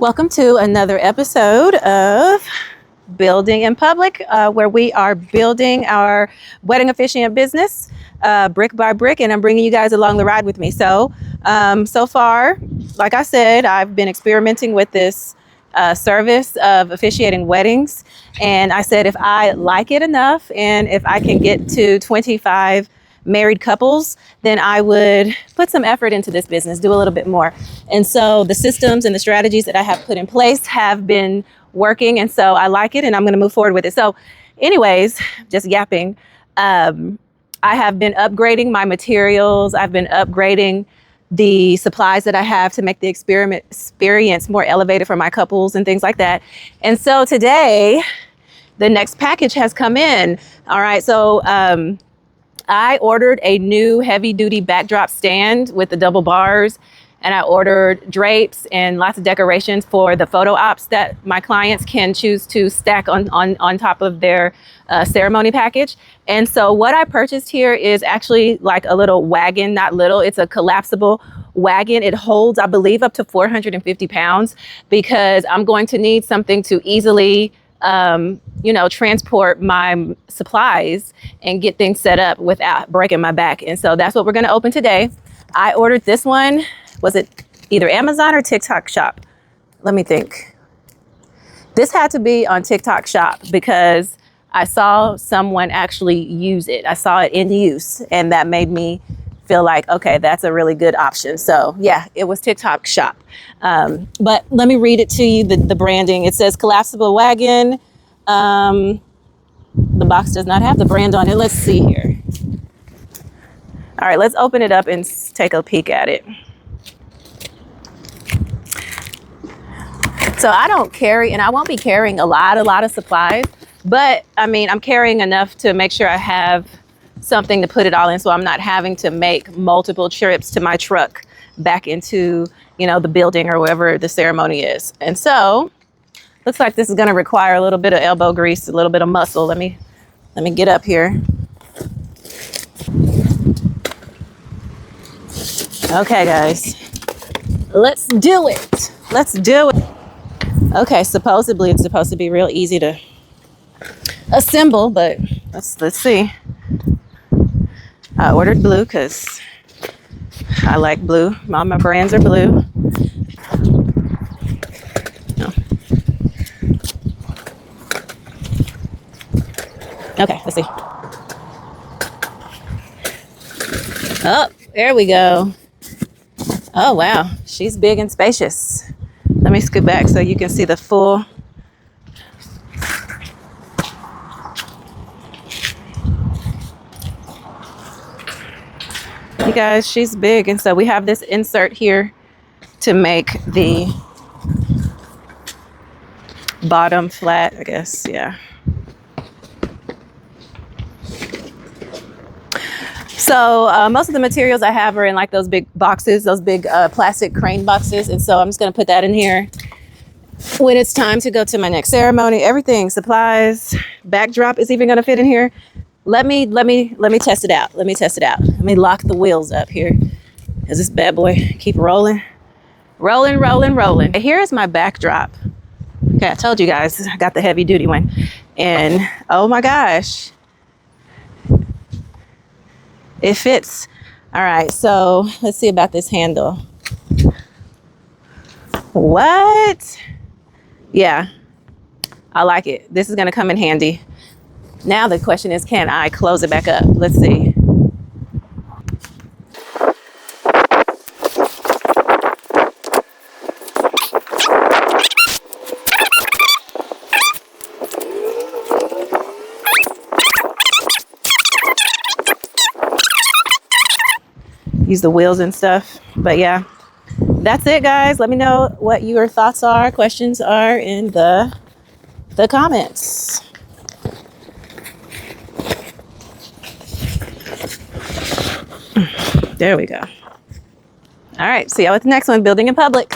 Welcome to another episode of Building in Public, where we are building our wedding officiant business brick by brick, and I'm bringing you guys along the ride with me. So far, like I said, I've been experimenting with this service of officiating weddings, and I said if I like it enough and if I can get to 25 married couples, then I would put some effort into this business, do a little bit more. And so the systems and the strategies that I have put in place have been working. And so I like it and I'm going to move forward with it. So anyways, just yapping. I have been upgrading my materials. I've been upgrading the supplies that I have to make the experience more elevated for my couples and things like that. And so today, the next package has come in. All right. So, I ordered a new heavy duty backdrop stand with the double bars, and I ordered drapes and lots of decorations for the photo ops that my clients can choose to stack on top of their ceremony package. And so what I purchased here is actually like a little wagon, not little, it's a collapsible wagon. It holds, I believe, up to 450 pounds because I'm going to need something to easily transport my supplies and get things set up without breaking my back. And so that's what we're going to open today. I ordered this one. Was it either Amazon or TikTok Shop? Let me think. This had to be on TikTok Shop because I saw someone actually use it. I saw it in use, and that made me feel like, okay, that's a really good option. So yeah, it was TikTok Shop. But let me read it to you, the branding. It says collapsible wagon. The box does not have the brand on it. Let's see here. All right, let's open it up and take a peek at it. So I don't carry, and I won't be carrying a lot of supplies, but I mean, I'm carrying enough to make sure I have something to put it all in, so I'm not having to make multiple trips to my truck back into, the building or wherever the ceremony is. And so looks like this is going to require a little bit of elbow grease, a little bit of muscle. Let me get up here. Okay, guys, let's do it. Okay, supposedly it's supposed to be real easy to assemble, but let's see. I ordered blue because I like blue. All my brands are blue. Oh. Okay, let's see. Oh, there we go. Oh, wow. She's big and spacious. Let me scoot back so you can see the full. You guys, she's big. And so we have this insert here to make the bottom flat, I guess. Yeah. So most of the materials I have are in like those big boxes, those big plastic crane boxes. And so I'm just going to put that in here when it's time to go to my next ceremony. Everything, supplies, backdrop is even going to fit in here. Let me test it out. Let me lock the wheels up here. Is this bad boy keep rolling? Rolling. Here is my backdrop. Okay, I told you guys I got the heavy duty one. And oh my gosh. It fits. All right, so let's see about this handle. What? Yeah, I like it. This is gonna come in handy. Now the question is, can I close it back up? Let's see. Use the wheels and stuff. But yeah, that's it, guys. Let me know what your thoughts are, questions are in the comments. There we go. All right, see y'all with the next one, Building in Public.